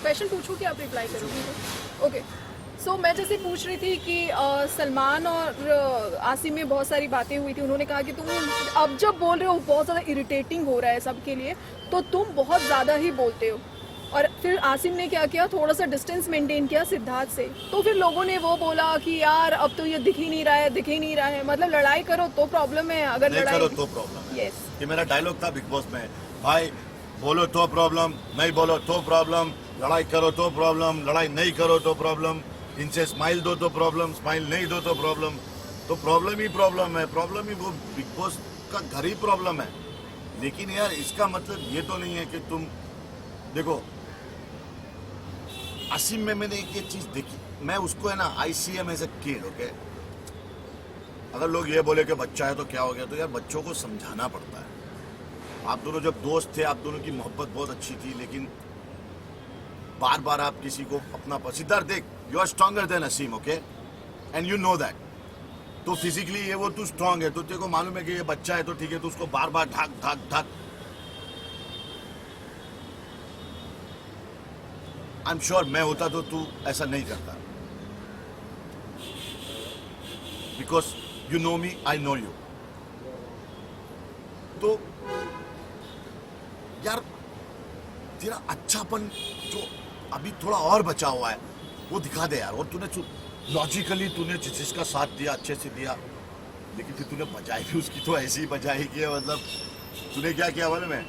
Question पूछूं कि आप रिप्लाई करोगे? ओके, सो मैं जैसे पूछ रही थी कि सलमान और आसिम में बहुत सारी बातें हुई थी। उन्होंने कहा कि तुम अब जब बोल रहे हो बहुत ज़्यादा इरिटेटिंग हो रहा है सबके लिए, तो तुम बहुत ज़्यादा ही बोलते हो। और फिर आसिम ने क्या किया, थोड़ा सा डिस्टेंस मेंटेन किया सिद्धार्थ से। तो फिर लोगों ने वो बोला कि यार अब तो ये दिख ही नहीं रहा है, दिख ही नहीं रहा है। मतलब लड़ाई करो तो प्रॉब्लम है, अगर नहीं लड़ाई करो तो प्रॉब्लम है। यस ये मेरा डायलॉग था बिग बॉस में, भाई बोलो तो प्रॉब्लम, नहीं बोलो तो प्रॉब्लम, लड़ाई करो तो प्रॉब्लम, लड़ाई नहीं करो तो प्रॉब्लम, इनसे स्माइल दो तो प्रॉब्लम, स्माइल नहीं दो तो प्रॉब्लम। तो प्रॉब्लम ही प्रॉब्लम है, प्रॉब्लम ही वो बिग बॉस का घर ही प्रॉब्लम है। लेकिन यार इसका मतलब ये तो नहीं है कि तुम देखो, असीम में मैंने एक ये चीज देखी, मैं उसको है ना I see him as a kid, okay. अगर लोग ये बोले कि बच्चा है तो क्या हो गया, तो यार बच्चों को समझाना पड़ता है। आप दोनों जब दोस्त थे, आप दोनों की मोहब्बत बहुत अच्छी थी, लेकिन बार बार आप किसी को अपना सिद्धार्थ देख, you are stronger than Asim, okay, and you know that. तो फिजिकली ये वो तू स्ट्रांग है, तो तेरे को मालूम है कि ये बच्चा है तो ठीक है, तो उसको बार बार ढक ढक ढक। आई एम श्योर मैं होता तो तू ऐसा नहीं करता, because you know me, I know you. तो यार तेरा अच्छापन जो अभी थोड़ा और बचा हुआ है वो दिखा दे यार। और तूने लॉजिकली तूने जिसका साथ दिया अच्छे से दिया, लेकिन फिर तूने बजाई भी उसकी तो ऐसी ही बजाई की है। मतलब तूने क्या किया मालूम है,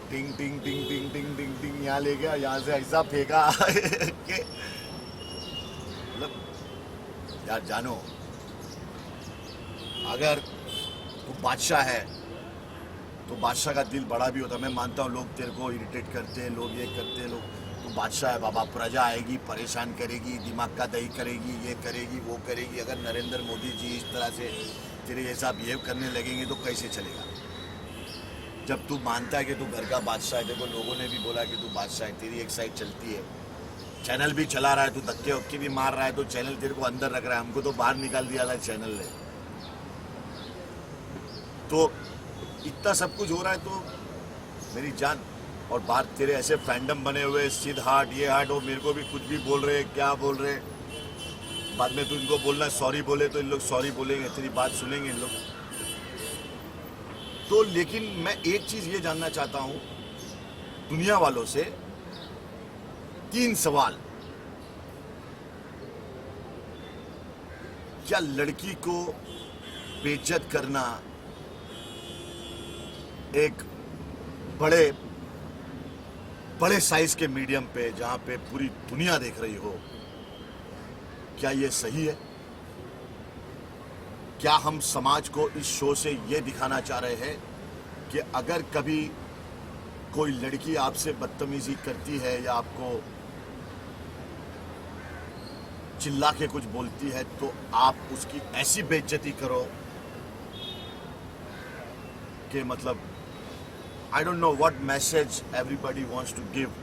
टिंग टिंग टिंग टिंग टिंग टिंग टिंग यहाँ ले गया, यहाँ से ऐसा फेंका कि मतलब यार जानो, अगर तू बादशाह है तो बादशाह का दिल बड़ा भी होता है। मैं मानता हूँ लोग तेरे को इरिटेट करते हैं, लोग ये करते हैं, लोग, तू बादशाह है बाबा, प्रजा आएगी परेशान करेगी, दिमाग का दही करेगी, ये करेगी वो करेगी। अगर नरेंद्र मोदी जी इस तरह से तेरे जैसा बिहेव करने लगेंगे तो कैसे चलेगा। जब तू मानता है कि तू घर का बादशाह है, देखो लोगों ने भी बोला कि तू बादशाह है, तेरी एक साइड चलती है, चैनल भी चला रहा है, तू धक्के वक्के भी मार रहा है, तो चैनल तेरे को अंदर रख रहा है। हमको तो बाहर निकाल दिया था चैनल ने। तो इतना सब कुछ हो रहा है तो मेरी जान, और बाहर तेरे ऐसे फैंडम बने हुए, सिद्ध हार्ट ये हार्ट, और मेरे को भी कुछ भी बोल रहे, क्या बोल रहे। बाद में तू इनको बोलना सॉरी बोले तो इन लोग सॉरी बोलेंगे, तेरी बात सुनेंगे इन लोग। तो लेकिन मैं एक चीज ये जानना चाहता हूं दुनिया वालों से, 3 सवाल। क्या लड़की को बेइज्जत करना एक बड़े बड़े साइज के मीडियम पे, जहां पे पूरी दुनिया देख रही हो, क्या ये सही है? क्या हम समाज को इस शो से ये दिखाना चाह रहे हैं कि अगर कभी कोई लड़की आपसे बदतमीजी करती है या आपको चिल्ला के कुछ बोलती है तो आप उसकी ऐसी बेइज्जती करो कि मतलब I don't know what message everybody wants to give,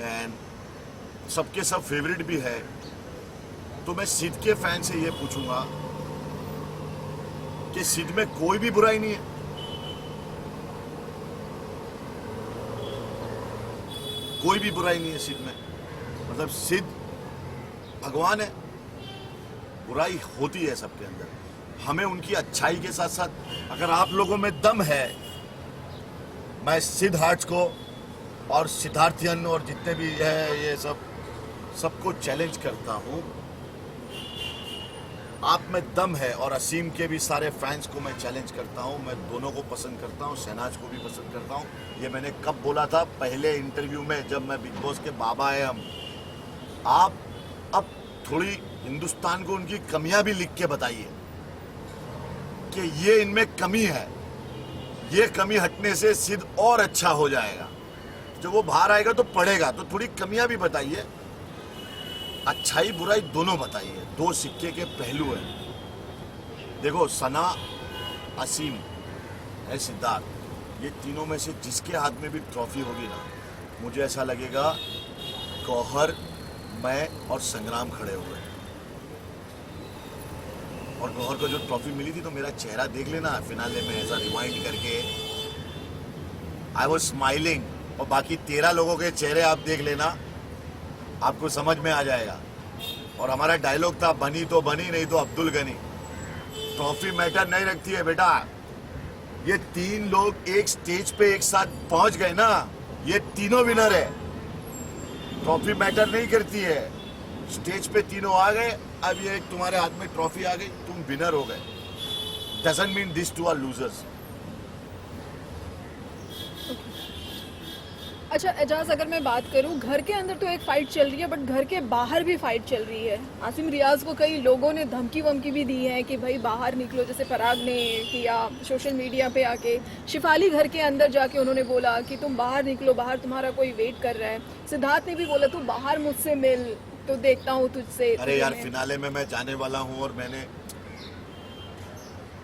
and सबके सब फेवरेट भी है। तो मैं सिद्ध के फैन से ये पूछूंगा कि सिद्ध में कोई भी बुराई नहीं है, कोई भी बुराई नहीं है सिद्ध में। मतलब सिद्ध भगवान है, बुराई होती है सबके अंदर। हमें उनकी अच्छाई के साथ साथ अगर आप लोगों में दम है, मैं सिद्ध हार्ट्स को और सिद्धार्थियन और जितने भी है ये सबको चैलेंज करता हूँ। आप में दम है, और असीम के भी सारे फैंस को मैं चैलेंज करता हूँ। मैं दोनों को पसंद करता हूँ, शहनाज को भी पसंद करता हूँ। ये मैंने कब बोला था, पहले इंटरव्यू में, जब मैं बिग बॉस के बाबा है हम। आप अब थोड़ी हिंदुस्तान को उनकी कमियां भी लिख के बताइए कि ये इनमें कमी है, ये कमी हटने से सिद्ध और अच्छा हो जाएगा। जब वो बाहर आएगा तो पढ़ेगा, तो थोड़ी कमियां भी बताइए, अच्छाई बुराई दोनों बताइए। 2 सिक्के के पहलू हैं। देखो सना, असीम है, सिद्धार्थ, ये तीनों में से जिसके हाथ में भी ट्रॉफी होगी ना, मुझे ऐसा लगेगा गौहर, मैं और संग्राम खड़े हुए। और गौहर को जो ट्रॉफी मिली थी तो मेरा चेहरा देख लेना फिनाले में, ऐसा रिवाइंड करके आई वॉज स्माइलिंग, और बाकी 13 लोगों के चेहरे आप देख लेना, आपको समझ में आ जाएगा। और हमारा डायलॉग था, बनी तो बनी, नहीं तो अब्दुल गनी। ट्रॉफी मैटर नहीं रखती है बेटा, ये 3 लोग एक स्टेज पे एक साथ पहुंच गए ना, ये तीनों विनर है। ट्रॉफी मैटर नहीं करती है, स्टेज पे तीनों आ गए, अब ये तुम्हारे हाथ में ट्रॉफी आ गई, तुम विनर हो गए। Doesn't mean this two are losers. अच्छा एजाज, अगर मैं बात करूं, घर के अंदर तो एक फाइट चल रही है, बट घर के बाहर भी फाइट चल रही है। आसिम रियाज को कई लोगों ने धमकी वमकी भी दी है कि भाई बाहर निकलो, जैसे फराग ने किया सोशल मीडिया पे आके। शिफाली घर के अंदर जाके उन्होंने बोला कि तुम बाहर निकलो, बाहर तुम्हारा कोई वेट कर रहा है। सिद्धार्थ ने भी बोला तू बाहर मुझसे मिल, तो देखता हूँ तुझसे। अरे यार, फिनाले में मैं जाने वाला हूँ, और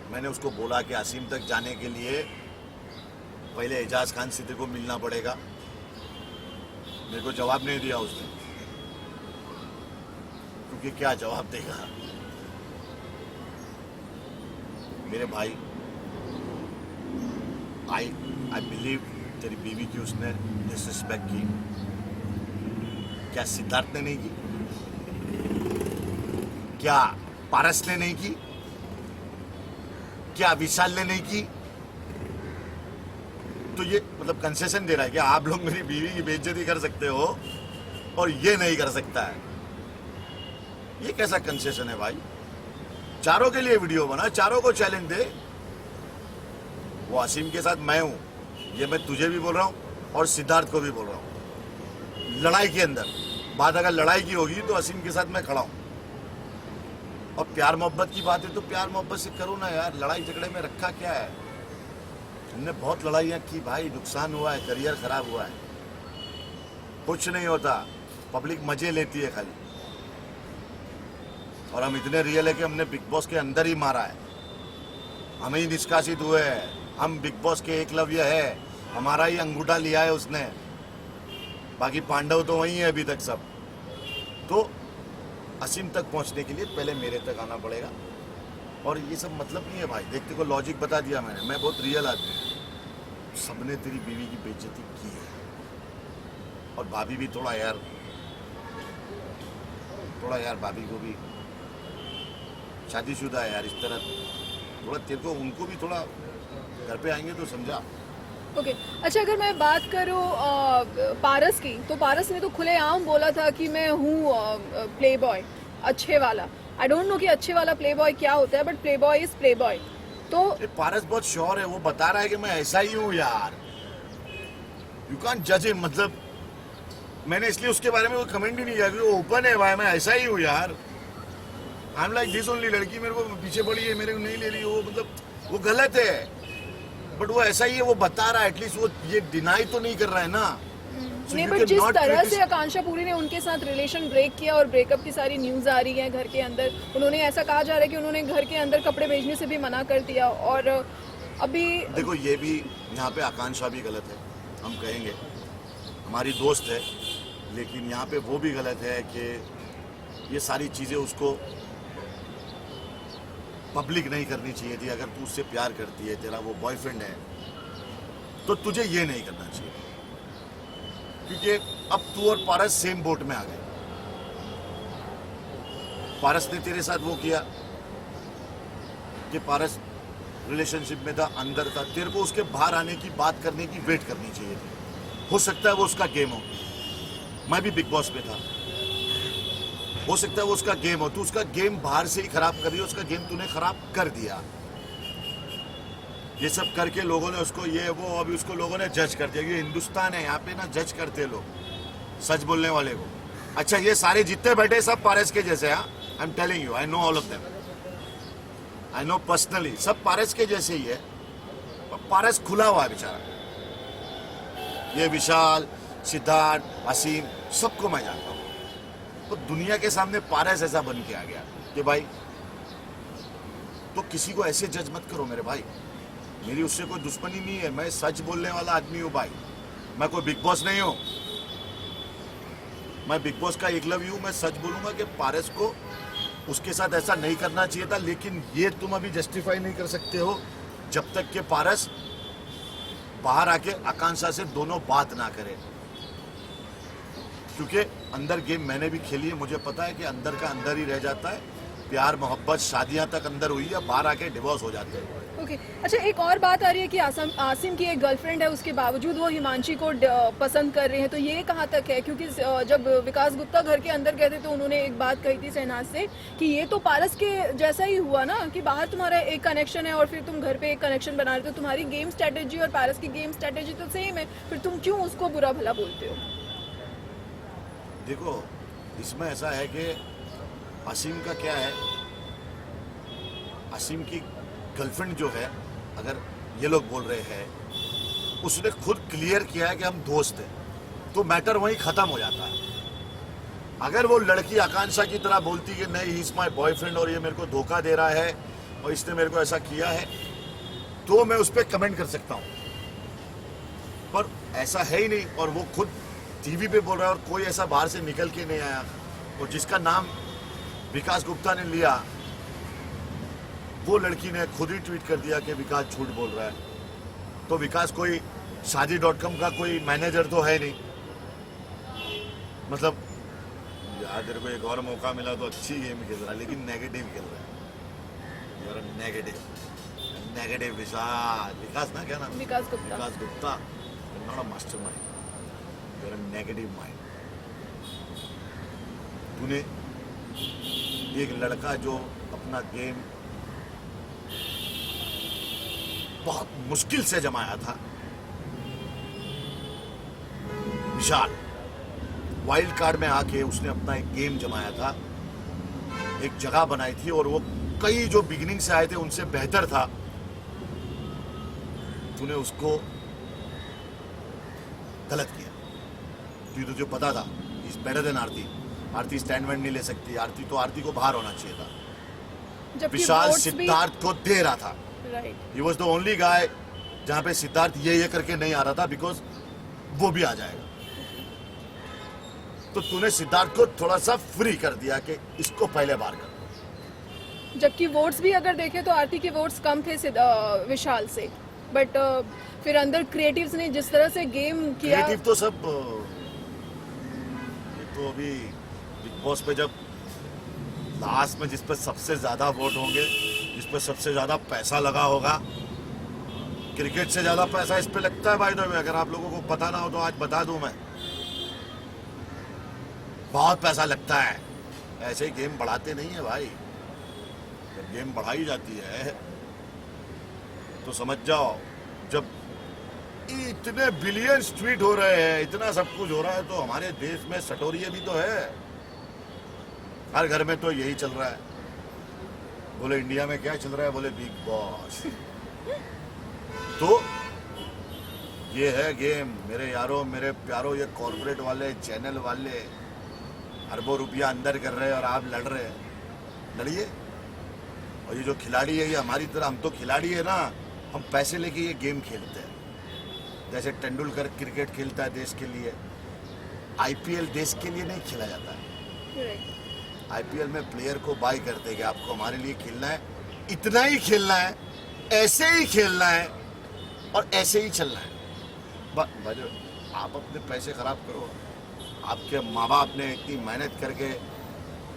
मैंने उसको बोला कि आसिम तक जाने के लिए पहले एजाज खान से तेरे को मिलना पड़ेगा। मेरे को जवाब नहीं दिया उसने, क्योंकि क्या जवाब देगा मेरे भाई। आई बिलीव तेरी बीवी की उसने डिसरिस्पेक्ट की। क्या सिद्धार्थ ने नहीं की? क्या पारस ने नहीं की? क्या विशाल ने नहीं की? तो ये मतलब कंसेशन दे रहा है कि आप लोग मेरी बीवी की बेइज्जती कर सकते हो और ये नहीं कर सकता है? ये कैसा कंसेशन है भाई? चारों के लिए वीडियो बना, चारों को चैलेंज दे। वो असीम के साथ मैं हूं, ये मैं तुझे भी बोल रहा हूं और सिद्धार्थ को भी बोल रहा हूं। लड़ाई के अंदर बात अगर लड़ाई की होगी तो असीम के साथ मैं खड़ा हूं। और प्यार मोहब्बत की बात है तो प्यार मोहब्बत से करो ना यार, लड़ाई झगड़े में रखा क्या है? हमने बहुत लड़ाइयाँ की भाई, नुकसान हुआ है, करियर खराब हुआ है, कुछ नहीं होता, पब्लिक मजे लेती है खाली। और हम इतने रियल है कि हमने बिग बॉस के अंदर ही मारा है, हम ही निष्कासित हुए हैं, हम बिग बॉस के एकलव्य है, हमारा ही अंगूठा लिया है उसने, बाकी पांडव तो वही है अभी तक सब। तो असीम तक पहुंचने के लिए पहले मेरे तक आना पड़ेगा, और ये सब मतलब नहीं है भाई। देखते को लॉजिक बता दिया मैंने, मैं बहुत रियल आदमी हूँ। सबने तेरी बीवी की बेइज्जती की है, और भाभी भी थोड़ा यार भाभी को भी शादीशुदा है यार, इस तरह थोड़ा तेरे को उनको भी थोड़ा घर पे आएंगे तो समझा। ओके अच्छा, अगर मैं बात करूँ पारस की, तो पारस ने तो खुलेआम बोला था कि मैं हूँ प्ले बॉय, अच्छे वाला। आई डोंट नो कि अच्छे वाला प्ले बॉय क्या होता है, but play boy is play boy. तो पारस बहुत श्योर है, वो बता रहा है कि मैं ऐसा ही हूँ यार। यू कांट जज हिम, मतलब मैंने इसलिए उसके बारे में कोई कमेंट ही नहीं किया, क्योंकि वो ओपन है भाई, मैं ऐसा ही हूँ यार। I am like this only. लड़की मेरे को पीछे पड़ी है, मेरे को नहीं ले रही, वो मतलब वो गलत है, बट वो ऐसा ही है, वो बता रहा है। एटलीस्ट वो ये डिनाई तो नहीं कर रहा है ना। नहीं, बट जिस तरह से आकांक्षा पुरी ने उनके साथ रिलेशन ब्रेक किया और ब्रेकअप की सारी न्यूज आ रही है घर के अंदर, उन्होंने ऐसा कहा जा रहा है कि उन्होंने घर के अंदर कपड़े भेजने से भी मना कर दिया। और अभी देखो, ये भी यहाँ पे आकांक्षा भी गलत है, हम कहेंगे हमारी दोस्त है, लेकिन यहाँ पे वो भी गलत है कि ये सारी चीज़ें उसको पब्लिक नहीं करनी चाहिए थी। अगर तू उससे प्यार करती है, तेरा वो बॉयफ्रेंड है, तो तुझे ये नहीं करना चाहिए, क्योंकि अब तू और पारस सेम बोट में आ गए। पारस ने तेरे साथ वो किया कि पारस रिलेशनशिप में था, अंदर था, तेरे को उसके बाहर आने की बात करने की वेट करनी चाहिए थी। हो सकता है वो उसका गेम हो, मैं भी बिग बॉस में था, हो सकता है वो उसका गेम हो, तू उसका गेम बाहर से ही खराब कर रही है, उसका गेम तूने खराब कर दिया। ये सब करके लोगों ने उसको ये वो, अभी उसको लोगों ने जज कर दिया। ये हिंदुस्तान है, यहाँ पे ना जज करते लोग सच बोलने वाले को। अच्छा, ये सारे जितने बैठे सब पारस के जैसे, हाँ, I am telling you, I know all of them, I know personally, सब पारस के जैसे ही है। पारस खुला हुआ है बेचारा। ये विशाल, सिद्धार्थ, असीम, सबको मैं जानता हूँ। तो दुनिया के सामने पारस ऐसा बन के आ गया कि भाई, तो किसी को ऐसे जज मत करो मेरे भाई। मेरी उससे कोई दुश्मनी नहीं है, मैं सच बोलने वाला आदमी हूँ भाई। मैं कोई बिग बॉस नहीं हूँ, मैं बिग बॉस का एकलव्य हूँ। मैं सच बोलूंगा कि पारस को उसके साथ ऐसा नहीं करना चाहिए था, लेकिन ये तुम अभी जस्टिफाई नहीं कर सकते हो जब तक कि पारस बाहर आके आकांक्षा से दोनों बात ना करें, क्योंकि अंदर गेम मैंने भी खेली है, मुझे पता है कि अंदर का अंदर ही रह जाता है। प्यार मोहब्बत शादियां तक अंदर हुई है, बाहर आके डिवोर्स हो जाते हैं। ओके अच्छा, एक और बात आ रही है कि आसिम की एक गर्लफ्रेंड है, उसके बावजूद वो हिमांशी को पसंद कर रहे हैं, तो ये कहाँ तक है? क्योंकि जब विकास गुप्ता घर के अंदर गए थे तो उन्होंने एक बात कही थी शहनाज से कि ये तो पारस के जैसा ही हुआ ना, कि बाहर तुम्हारा एक कनेक्शन है और फिर तुम घर पे एक कनेक्शन बना रहे हो, तो तुम्हारी गेम स्ट्रेटेजी और पारस की गेम स्ट्रेटेजी तो सेम है, फिर तुम क्यों उसको बुरा भला बोलते हो? देखो, इसमें ऐसा है कि असीम का क्या है, असीम की गर्लफ्रेंड जो है, अगर ये लोग बोल रहे हैं, उसने खुद क्लियर किया है कि हम दोस्त हैं, तो मैटर वहीं खत्म हो जाता है। अगर वो लड़की आकांक्षा की तरह बोलती कि नहीं, ही इज माय बॉयफ्रेंड और ये मेरे को धोखा दे रहा है और इसने मेरे को ऐसा किया है, तो मैं उस पर कमेंट कर सकता हूँ, पर ऐसा है ही नहीं। और वो खुद टीवी पे बोल रहा है और कोई ऐसा बाहर से निकल के नहीं आया, और जिसका नाम विकास गुप्ता ने लिया, वो लड़की ने खुद ही ट्वीट कर दिया कि विकास झूठ बोल रहा है। तो विकास कोई शादी.com का कोई मैनेजर तो है नहीं। मतलब यार, तेरे को एक और मौका मिला तो अच्छी गेम खेल रहा है, लेकिन नेगेटिव खेल रहा है। नेगेटिव विकास ना, क्या नाम? Vikas Gupta. Vikas Gupta, not a mastermind, you are a negative mind. तूने एक लड़का जो अपना गेम बहुत मुश्किल से जमाया था, विशाल, वाइल्ड कार्ड में आके उसने अपना एक गेम जमाया था, एक जगह बनाई थी, और वो कई जो बिगिनिंग से आए थे उनसे बेहतर था। तूने उसको गलत किया, क्योंकि तुझे पता था is better than Aarti. Aarti stand wand नहीं ले सकती, आरती को बाहर होना चाहिए था। जबकि विशाल votes भी- सिद्धार्थ को दे रहा था। Right, he was the only guy जहां पे सिद्धार्थ ये करके नहीं आ रहा था, बिकॉज वो भी आ जाएगा। तो तूने सिद्धार्थ को थोड़ा सा फ्री कर दिया कि इसको पहले बार कर। जबकि वोट्स भी अगर देखें तो आरती के वोट्स कम थे विशाल से, बट फिर अंदर क्रिएटिव्स ने जिस तरह से गेम किया। क्रिएटिव तो सब ये तो अभी बिग बॉस पे जब लास्ट में जिस पर सबसे ज्यादा वोट होंगे, जिस पर सबसे ज्यादा पैसा लगा होगा, क्रिकेट से ज्यादा पैसा इस पे लगता है भाई। में अगर आप लोगों को पता ना हो तो आज बता दूं मैं, बहुत पैसा लगता है। ऐसे ही गेम बढ़ाते नहीं है भाई, जब गेम बढ़ाई जाती है तो समझ जाओ, जब इतने बिलियंस ट्वीट हो रहे हैं, इतना सब कुछ हो रहा है, तो हमारे देश में सटोरिये भी तो है। हर घर में तो यही चल रहा है। बोले इंडिया में क्या चल रहा है? बोले बिग बॉस। तो ये है गेम मेरे यारों, मेरे प्यारों। ये कॉर्पोरेट वाले, चैनल वाले अरबों रुपया अंदर कर रहे हैं और आप लड़ रहे हैं। लड़िए। और ये जो खिलाड़ी है, ये हमारी तरह, हम तो खिलाड़ी है ना, हम पैसे लेके ये गेम खेलते हैं। जैसे तेंदुलकर क्रिकेट खेलता है देश के लिए, आईपीएल देश के लिए नहीं खेला जाता है। आईपीएल में प्लेयर को बाय करते हैं कि आपको हमारे लिए खेलना है, इतना ही खेलना है, ऐसे ही खेलना है और ऐसे ही चलना है। आप अपने पैसे खराब करो। आपके माँ बाप ने इतनी मेहनत करके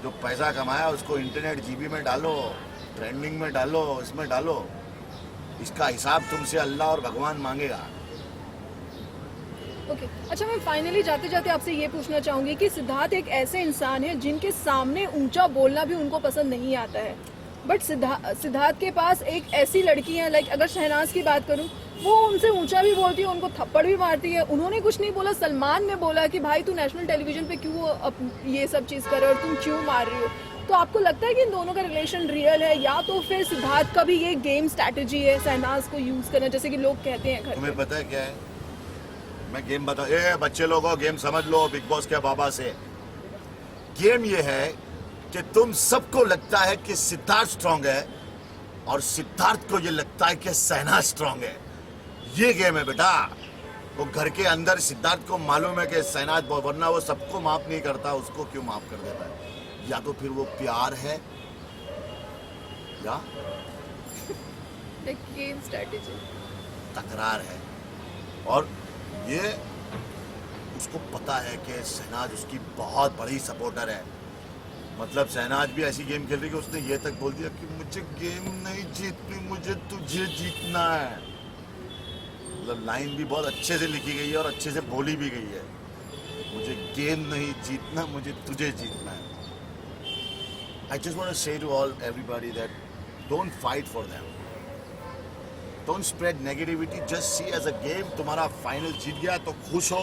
जो पैसा कमाया उसको इंटरनेट जीबी में डालो, ट्रेंडिंग में डालो, इसमें डालो। इसका हिसाब तुमसे अल्लाह और भगवान मांगेगा। ओके अच्छा, मैं फाइनली जाते जाते आपसे ये पूछना चाहूंगी कि सिद्धार्थ एक ऐसे इंसान है जिनके सामने ऊंचा बोलना भी उनको पसंद नहीं आता है, बट सिद्धार्थ के पास एक ऐसी लड़की है, लाइक अगर शहनाज की बात करूं, वो उनसे ऊंचा भी बोलती है, उनको थप्पड़ भी मारती है। उन्होंने कुछ नहीं बोला, सलमान ने बोला कि भाई तू नेशनल टेलीविजन पे क्यों ये सब चीज़ कर रहे हो और तुम क्यों मार रही हो। तो आपको लगता है कि इन दोनों का रिलेशन रियल है, या तो फिर सिद्धार्थ का भी ये गेम स्ट्रैटेजी है शहनाज को यूज करना, जैसे कि लोग कहते हैं घर तुम्हें पे? पता है क्या है? मैं गेम बता, बच्चे लोगों गेम समझ लो बिग बॉस के बाबा से। गेम ये है कि तुम सबको लगता है कि सिद्धार्थ स्ट्रांग है और सिद्धार्थ को ये लगता है कि शहनाज स्ट्रांग है। ये गेम है बेटा। वो घर के अंदर सिद्धार्थ को मालूम है कि शहनाज, वरना वो सबको माफ नहीं करता, उसको क्यों माफ कर देता है? या तो फिर वो प्यार है या गेम स्ट्रैटेजी। तकरार है। और ये उसको पता है कि शहनाज उसकी बहुत बड़ी सपोर्टर है। मतलब शहनाज भी ऐसी गेम खेल रही कि उसने ये तक बोल दिया कि मुझे गेम नहीं जीतनी, मुझे तुझे जीतना है। मतलब लाइन भी बहुत अच्छे से लिखी गई है और अच्छे से बोली भी गई है, मुझे गेम नहीं जीतना, मुझे तुझे जीतना है। I just want to say to everybody that don't fight for them. Don't spread negativity. Just see as a game. तुम्हारा फाइनल जीत गया तो खुश हो,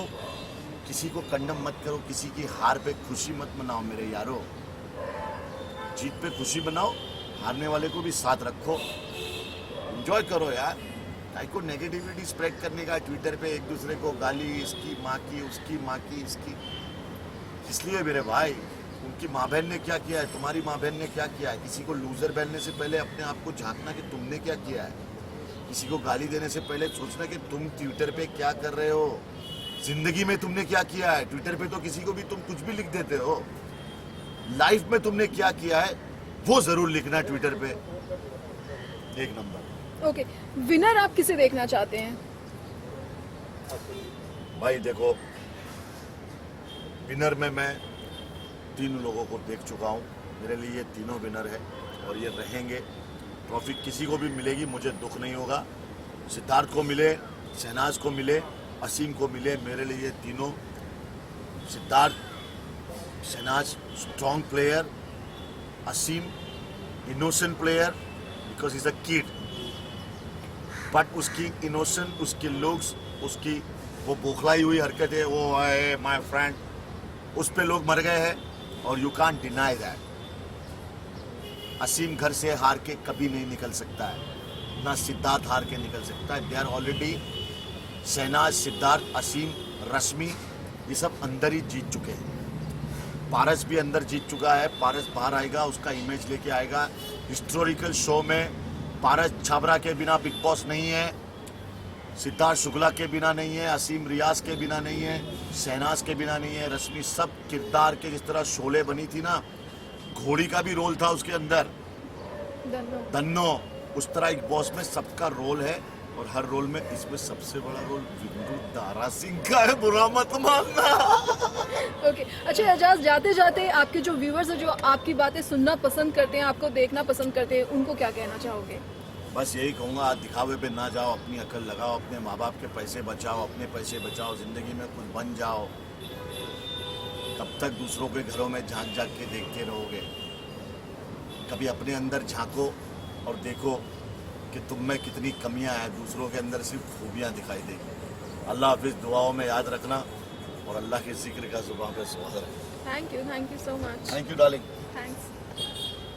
किसी को कंडम मत करो, किसी की हार पे खुशी मत मनाओ मेरे यारो। जीत पे खुशी मनाओ, हारने वाले को भी साथ रखो, एंजॉय करो यार। काहे को नेगेटिविटी स्प्रेड करने का ट्विटर पे एक दूसरे को गाली, इसकी माँ की, उसकी माँ की, इसकी। इसलिए मेरे भाई, उनकी माँ बहन ने क्या किया है, तुम्हारी माँ बहन ने क्या किया है। किसी को लूजर बोलने से पहले अपने आप को झांकना कि तुमने क्या किया है। किसी को गाली देने से पहले सोचना कि तुम ट्विटर पे क्या कर रहे हो, जिंदगी में तुमने क्या किया है। ट्विटर पे तो किसी को भी तुम कुछ भी लिख देते हो, लाइफ में तुमने क्या किया है वो जरूर लिखना ट्विटर पे। एक नंबर। ओके, विनर आप किसे देखना चाहते हैं? भाई देखो, विनर में मैं 3 लोगों को देख चुका हूँ। मेरे लिए ये तीनों विनर है और ये रहेंगे। ट्रॉफी किसी को भी मिलेगी, मुझे दुख नहीं होगा। सिद्धार्थ को मिले, शहनाज को मिले, असीम को मिले, मेरे लिए ये तीनों, Siddharth, Shehnaaz strong player, Asim innocent player because is a kid, but उसकी इनोसेंट, उसके लुक्स, उसकी वो बौखलाई हुई हरकतें, वो है माय फ्रेंड, उस पे लोग मर गए हैं और यू कांट डिनाई दैट। असीम घर से हार के कभी नहीं निकल सकता है, ना सिद्धार्थ हार के निकल सकता है। They are already, Shehnaz, Siddharth, Asim, Rashmi, ये सब अंदर ही जीत चुके हैं। पारस भी अंदर जीत चुका है। पारस बाहर आएगा, उसका इमेज लेके आएगा। हिस्टोरिकल शो में पारस छाबरा के बिना बिग बॉस नहीं है, सिद्धार्थ शुक्ला के बिना नहीं है, असीम रियाज के बिना नहीं है, शहनाज के बिना नहीं है, रश्मि, सब किरदार के, जिस तरह शोले बनी थी ना, घोड़ी का भी रोल था उसके अंदर, धन्नो, उस तरह एक बॉस में सबका रोल है। और हर रोल में इसमें सबसे बड़ा रोल विंदु दारा सिंह का है, बुरा मत मानना। ओके, अच्छा एजाज, जाते जाते आपके जो व्यूअर्स हैं, जो आपकी बातें सुनना पसंद करते हैं, आपको देखना पसंद करते हैं, उनको क्या कहना चाहोगे? बस यही कहूँगा, दिखावे पे ना जाओ, अपनी अकल लगाओ, अपने माँ बाप के पैसे बचाओ, अपने पैसे बचाओ, ज़िंदगी में कुछ बन जाओ। तब तक दूसरों के घरों में झांक झांक के देखते रहोगे। कभी अपने अंदर झांको और देखो कि तुम में कितनी कमियां हैं, दूसरों के अंदर सिर्फ खूबियां दिखाई देगी। अल्लाह हाफिज़, दुआओं में याद रखना और अल्लाह के जिक्र का ज़ुबान पे सवाल रखना। Thank you so much. Thank you darling. Thanks.